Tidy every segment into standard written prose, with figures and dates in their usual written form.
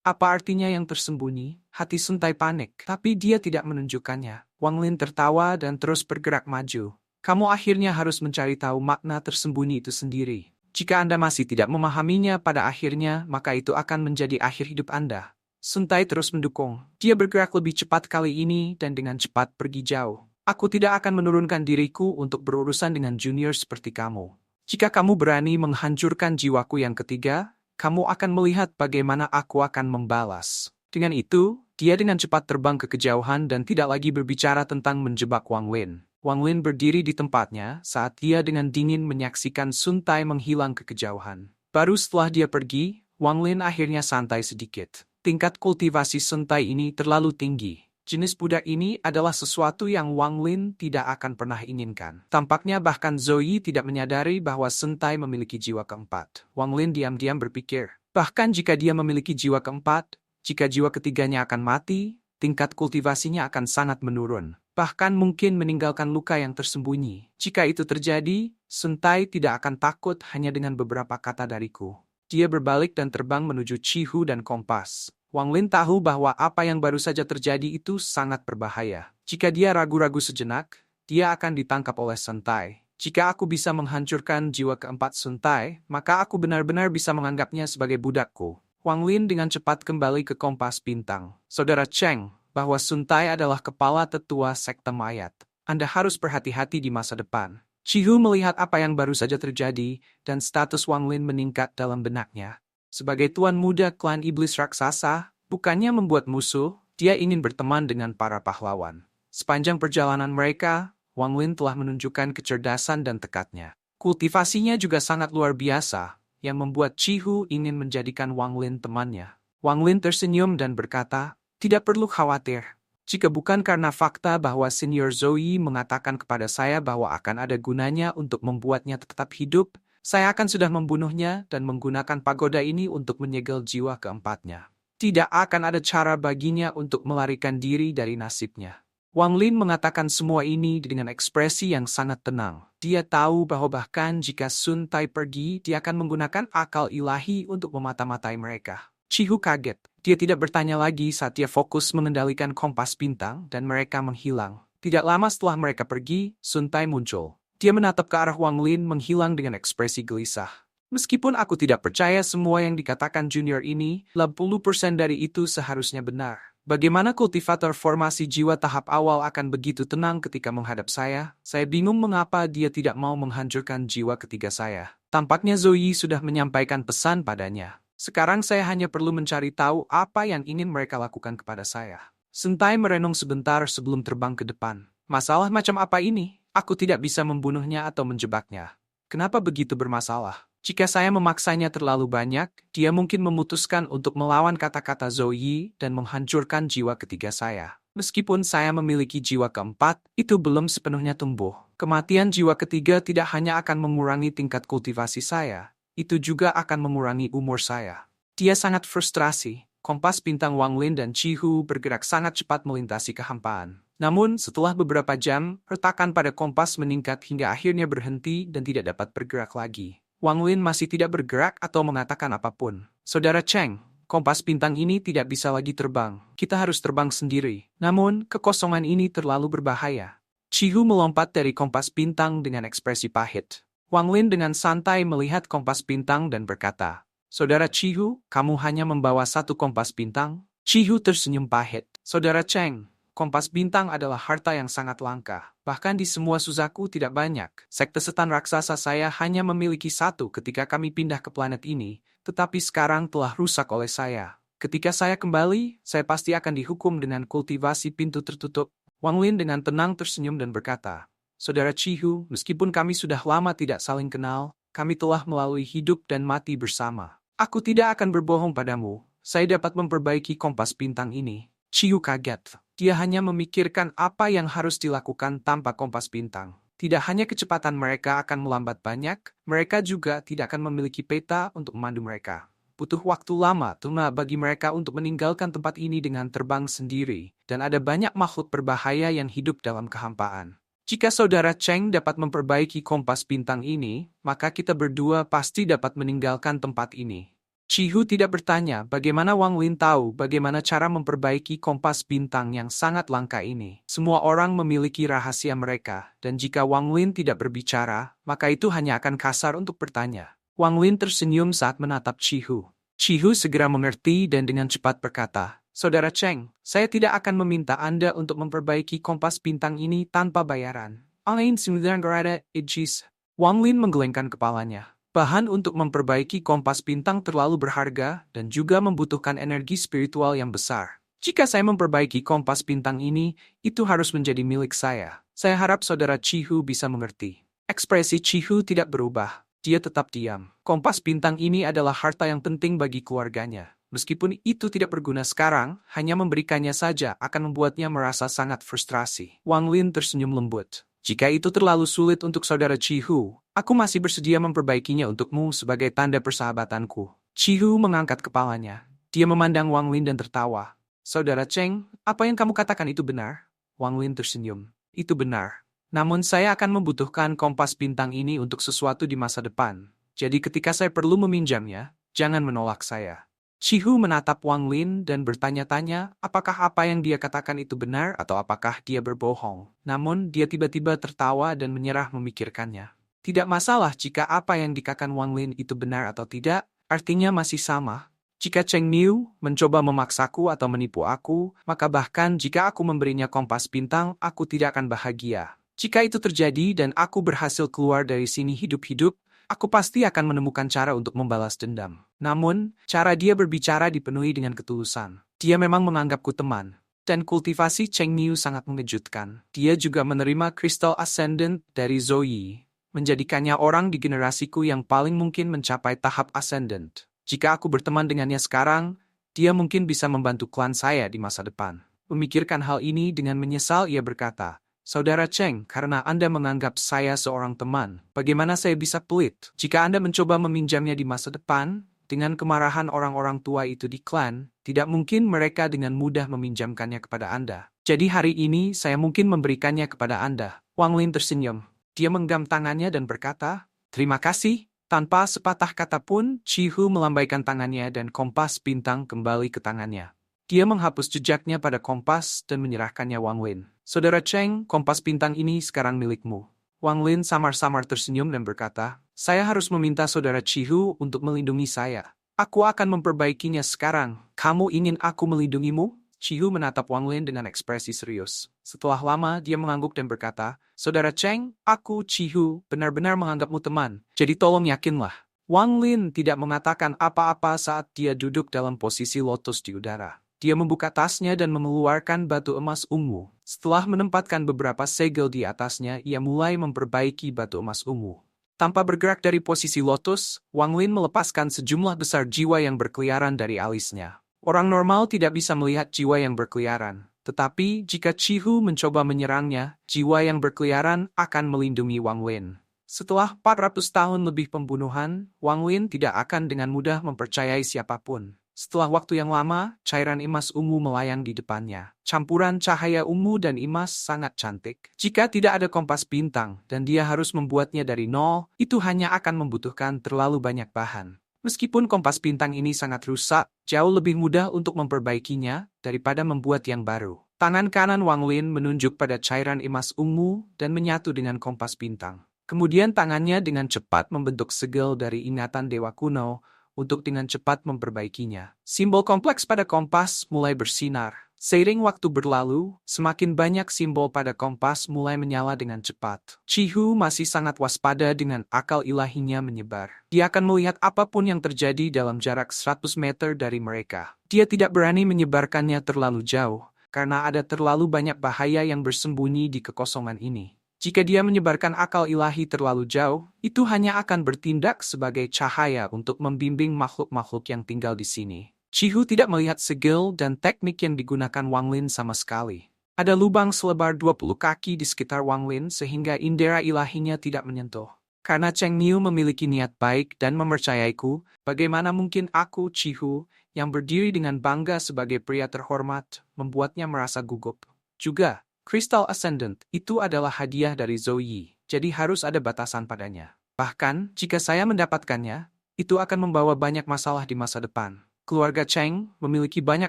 Apa artinya yang tersembunyi? Hati Suntai panik, tapi dia tidak menunjukkannya. Wang Lin tertawa dan terus bergerak maju. Kamu akhirnya harus mencari tahu makna tersembunyi itu sendiri. Jika Anda masih tidak memahaminya pada akhirnya, maka itu akan menjadi akhir hidup Anda. Suntai terus mendukung. Dia bergerak lebih cepat kali ini dan dengan cepat pergi jauh. Aku tidak akan menurunkan diriku untuk berurusan dengan junior seperti kamu. Jika kamu berani menghancurkan jiwaku yang ketiga, kamu akan melihat bagaimana aku akan membalas. Dengan itu, dia dengan cepat terbang ke kejauhan dan tidak lagi berbicara tentang menjebak Wang Lin. Wang Lin berdiri di tempatnya saat dia dengan dingin menyaksikan Sun Tai menghilang ke kejauhan. Baru setelah dia pergi, Wang Lin akhirnya santai sedikit. Tingkat kultivasi Sun Tai ini terlalu tinggi. Jenis budak ini adalah sesuatu yang Wang Lin tidak akan pernah inginkan. Tampaknya bahkan Zoe tidak menyadari bahwa Sun Tai memiliki jiwa keempat. Wang Lin diam-diam berpikir, bahkan jika dia memiliki jiwa keempat, jika jiwa ketiganya akan mati, tingkat kultivasinya akan sangat menurun. Bahkan mungkin meninggalkan luka yang tersembunyi. Jika itu terjadi, Sun Tai tidak akan takut hanya dengan beberapa kata dariku. Dia berbalik dan terbang menuju Chihu dan Kompas. Wang Lin tahu bahwa apa yang baru saja terjadi itu sangat berbahaya. Jika dia ragu-ragu sejenak, dia akan ditangkap oleh Sun Tai. Jika aku bisa menghancurkan jiwa keempat Sun Tai, maka aku benar-benar bisa menganggapnya sebagai budakku. Wang Lin dengan cepat kembali ke Kompas Bintang. Saudara Cheng, bahwa Sun Tai adalah kepala tetua sekte mayat. Anda harus berhati-hati di masa depan. Chihu melihat apa yang baru saja terjadi, dan status Wang Lin meningkat dalam benaknya. Sebagai tuan muda klan iblis raksasa, bukannya membuat musuh, dia ingin berteman dengan para pahlawan. Sepanjang perjalanan mereka, Wang Lin telah menunjukkan kecerdasan dan tekadnya. Kultivasinya juga sangat luar biasa, yang membuat Chihu ingin menjadikan Wang Lin temannya. Wang Lin tersenyum dan berkata, tidak perlu khawatir. Jika bukan karena fakta bahwa Senior Zoe mengatakan kepada saya bahwa akan ada gunanya untuk membuatnya tetap hidup, saya akan sudah membunuhnya dan menggunakan pagoda ini untuk menyegel jiwa keempatnya. Tidak akan ada cara baginya untuk melarikan diri dari nasibnya. Wang Lin mengatakan semua ini dengan ekspresi yang sangat tenang. Dia tahu bahwa bahkan jika Sun Tai pergi, dia akan menggunakan akal ilahi untuk memata-matai mereka. Chihu kaget. Dia tidak bertanya lagi saat dia fokus mengendalikan Kompas Bintang dan mereka menghilang. Tidak lama setelah mereka pergi, Sun Tai muncul. Dia menatap ke arah Wang Lin menghilang dengan ekspresi gelisah. Meskipun aku tidak percaya semua yang dikatakan junior ini, 80% dari itu seharusnya benar. Bagaimana kultivator formasi jiwa tahap awal akan begitu tenang ketika menghadap saya? Saya bingung mengapa dia tidak mau menghancurkan jiwa ketiga saya. Tampaknya Zoe sudah menyampaikan pesan padanya. Sekarang saya hanya perlu mencari tahu apa yang ingin mereka lakukan kepada saya. Sun Tai merenung sebentar sebelum terbang ke depan. Masalah macam apa ini? Aku tidak bisa membunuhnya atau menjebaknya. Kenapa begitu bermasalah? Jika saya memaksanya terlalu banyak, dia mungkin memutuskan untuk melawan kata-kata Zoe dan menghancurkan jiwa ketiga saya. Meskipun saya memiliki jiwa keempat, itu belum sepenuhnya tumbuh. Kematian jiwa ketiga tidak hanya akan mengurangi tingkat kultivasi saya, itu juga akan mengurangi umur saya. Dia sangat frustrasi. Kompas Bintang Wang Lin dan Chihu bergerak sangat cepat melintasi kehampaan. Namun, setelah beberapa jam, retakan pada kompas meningkat hingga akhirnya berhenti dan tidak dapat bergerak lagi. Wang Lin masih tidak bergerak atau mengatakan apapun. Saudara Cheng, kompas bintang ini tidak bisa lagi terbang. Kita harus terbang sendiri. Namun, kekosongan ini terlalu berbahaya. Chihu melompat dari kompas bintang dengan ekspresi pahit. Wang Lin dengan santai melihat kompas bintang dan berkata, Saudara Chihu, kamu hanya membawa satu kompas bintang? Chihu tersenyum pahit. Saudara Cheng, kompas bintang adalah harta yang sangat langka. Bahkan di semua Suzaku tidak banyak. Sekte setan raksasa saya hanya memiliki satu ketika kami pindah ke planet ini, tetapi sekarang telah rusak oleh saya. Ketika saya kembali, saya pasti akan dihukum dengan kultivasi pintu tertutup. Wang Lin dengan tenang tersenyum dan berkata, Saudara Chihu, meskipun kami sudah lama tidak saling kenal, kami telah melalui hidup dan mati bersama. Aku tidak akan berbohong padamu. Saya dapat memperbaiki kompas bintang ini. Chihu kaget. Dia hanya memikirkan apa yang harus dilakukan tanpa kompas bintang. Tidak hanya kecepatan mereka akan melambat banyak, mereka juga tidak akan memiliki peta untuk memandu mereka. Butuh waktu lama tuna bagi mereka untuk meninggalkan tempat ini dengan terbang sendiri, dan ada banyak makhluk berbahaya yang hidup dalam kehampaan. Jika saudara Cheng dapat memperbaiki kompas bintang ini, maka kita berdua pasti dapat meninggalkan tempat ini. Chihu tidak bertanya bagaimana Wang Lin tahu bagaimana cara memperbaiki kompas bintang yang sangat langka ini. Semua orang memiliki rahasia mereka, dan jika Wang Lin tidak berbicara, maka itu hanya akan kasar untuk bertanya. Wang Lin tersenyum saat menatap Chihu. Chihu segera mengerti dan dengan cepat berkata, "Saudara Cheng, saya tidak akan meminta Anda untuk memperbaiki kompas bintang ini tanpa bayaran. Angin 9 grade Ijis." Wang Lin menggelengkan kepalanya. Bahan untuk memperbaiki kompas bintang terlalu berharga dan juga membutuhkan energi spiritual yang besar. Jika saya memperbaiki kompas bintang ini, itu harus menjadi milik saya. Saya harap saudara Chihu bisa mengerti. Ekspresi Chihu tidak berubah. Dia tetap diam. Kompas bintang ini adalah harta yang penting bagi keluarganya. Meskipun itu tidak berguna sekarang, hanya memberikannya saja akan membuatnya merasa sangat frustrasi. Wang Lin tersenyum lembut. Jika itu terlalu sulit untuk saudara Chihu, aku masih bersedia memperbaikinya untukmu sebagai tanda persahabatanku. Chihu mengangkat kepalanya. Dia memandang Wang Lin dan tertawa. Saudara Cheng, apa yang kamu katakan itu benar? Wang Lin tersenyum. Itu benar. Namun saya akan membutuhkan kompas bintang ini untuk sesuatu di masa depan. Jadi ketika saya perlu meminjamnya, jangan menolak saya. Chihu menatap Wang Lin dan bertanya-tanya apakah apa yang dia katakan itu benar atau apakah dia berbohong. Namun dia tiba-tiba tertawa dan menyerah memikirkannya. Tidak masalah jika apa yang dikatakan Wang Lin itu benar atau tidak, artinya masih sama. Jika Cheng Niu mencoba memaksaku atau menipu aku, maka bahkan jika aku memberinya kompas bintang, aku tidak akan bahagia. Jika itu terjadi dan aku berhasil keluar dari sini hidup-hidup, aku pasti akan menemukan cara untuk membalas dendam. Namun, cara dia berbicara dipenuhi dengan ketulusan. Dia memang menganggapku teman. Dan kultivasi Cheng Niu sangat mengejutkan. Dia juga menerima Crystal Ascendant dari Zoe, menjadikannya orang di generasiku yang paling mungkin mencapai tahap Ascendant. Jika aku berteman dengannya sekarang, dia mungkin bisa membantu klan saya di masa depan. Memikirkan hal ini dengan menyesal ia berkata, Saudara Cheng, karena Anda menganggap saya seorang teman, bagaimana saya bisa pelit? Jika Anda mencoba meminjamnya di masa depan, dengan kemarahan orang-orang tua itu di klan, tidak mungkin mereka dengan mudah meminjamkannya kepada Anda. Jadi hari ini saya mungkin memberikannya kepada Anda. Wang Lin tersenyum. Dia menggenggam tangannya dan berkata, Terima kasih. Tanpa sepatah kata pun, Chihu melambaikan tangannya dan kompas bintang kembali ke tangannya. Dia menghapus jejaknya pada kompas dan menyerahkannya Wang Lin. Saudara Cheng, kompas bintang ini sekarang milikmu. Wang Lin samar-samar tersenyum dan berkata, Saya harus meminta saudara Chihu untuk melindungi saya. Aku akan memperbaikinya sekarang. Kamu ingin aku melindungimu? Chihu menatap Wang Lin dengan ekspresi serius. Setelah lama, dia mengangguk dan berkata, Saudara Cheng, aku, Chihu, benar-benar menganggapmu teman. Jadi tolong yakinlah. Wang Lin tidak mengatakan apa-apa saat dia duduk dalam posisi lotus di udara. Dia membuka tasnya dan mengeluarkan batu emas ungu. Setelah menempatkan beberapa segel di atasnya, ia mulai memperbaiki batu emas ungu. Tanpa bergerak dari posisi lotus, Wang Lin melepaskan sejumlah besar jiwa yang berkeliaran dari alisnya. Orang normal tidak bisa melihat jiwa yang berkeliaran. Tetapi, jika Chihu mencoba menyerangnya, jiwa yang berkeliaran akan melindungi Wang Lin. Setelah 400 tahun lebih pembunuhan, Wang Lin tidak akan dengan mudah mempercayai siapapun. Setelah waktu yang lama, cairan emas ungu melayang di depannya. Campuran cahaya ungu dan emas sangat cantik. Jika tidak ada kompas bintang dan dia harus membuatnya dari nol, itu hanya akan membutuhkan terlalu banyak bahan. Meskipun kompas bintang ini sangat rusak, jauh lebih mudah untuk memperbaikinya daripada membuat yang baru. Tangan kanan Wang Lin menunjuk pada cairan emas ungu dan menyatu dengan kompas bintang. Kemudian tangannya dengan cepat membentuk segel dari ingatan dewa kuno, untuk dengan cepat memperbaikinya. Simbol kompleks pada kompas mulai bersinar. Seiring waktu berlalu, semakin banyak simbol pada kompas mulai menyala dengan cepat. Chihu masih sangat waspada dengan akal ilahinya menyebar. Dia akan melihat apapun yang terjadi dalam jarak 100 meter dari mereka. Dia tidak berani menyebarkannya terlalu jauh, karena ada terlalu banyak bahaya yang bersembunyi di kekosongan ini. Jika dia menyebarkan akal ilahi terlalu jauh, itu hanya akan bertindak sebagai cahaya untuk membimbing makhluk-makhluk yang tinggal di sini. Chihu tidak melihat segel dan teknik yang digunakan Wang Lin sama sekali. Ada lubang selebar 20 kaki di sekitar Wang Lin sehingga indera ilahinya tidak menyentuh. Karena Cheng Niu memiliki niat baik dan mempercayaiku, bagaimana mungkin aku, Chihu, yang berdiri dengan bangga sebagai pria terhormat, membuatnya merasa gugup. Juga, Crystal Ascendant itu adalah hadiah dari Zoe, jadi harus ada batasan padanya. Bahkan, jika saya mendapatkannya, Itu akan membawa banyak masalah di masa depan. Keluarga Cheng memiliki banyak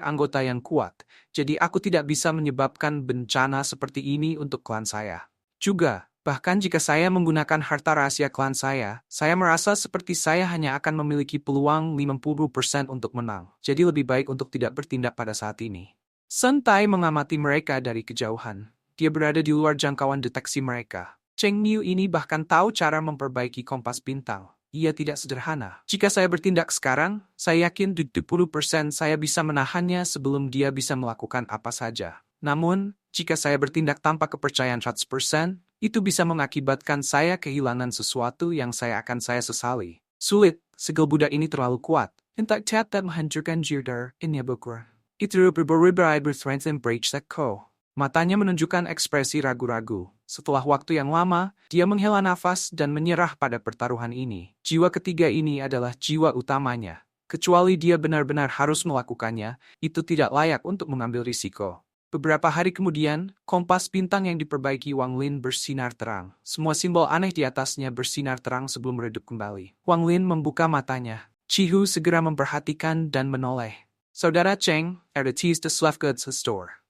anggota yang kuat, jadi aku tidak bisa menyebabkan bencana seperti ini untuk klan saya. Juga, bahkan jika saya menggunakan harta rahasia klan saya merasa seperti saya hanya akan memiliki peluang 50% untuk menang. Jadi lebih baik untuk tidak bertindak pada saat ini. Sun Tai mengamati mereka dari kejauhan. Dia berada di luar jangkauan deteksi mereka. Cheng Niu ini bahkan tahu cara memperbaiki kompas bintang. Ia tidak sederhana. Jika saya bertindak sekarang, saya yakin 70% saya bisa menahannya sebelum dia bisa melakukan apa saja. Namun, jika saya bertindak tanpa kepercayaan 100%, itu bisa mengakibatkan saya kehilangan sesuatu yang saya sesali. Sulit, segel budak ini terlalu kuat. Hentak cat dan menghancurkan Jirdar, ini bukur. Itu berberai bertranslate breach ko. Matanya menunjukkan ekspresi ragu-ragu. Setelah waktu yang lama, dia menghela nafas dan menyerah pada pertaruhan ini. Jiwa ketiga ini adalah jiwa utamanya. Kecuali dia benar-benar harus melakukannya, itu tidak layak untuk mengambil risiko. Beberapa hari kemudian, kompas bintang yang diperbaiki Wang Lin bersinar terang. Semua simbol aneh di atasnya bersinar terang sebelum meredup kembali. Wang Lin membuka matanya. Chihu segera memperhatikan dan menoleh. Saudara Cheng, RT's the Slave Goods Store.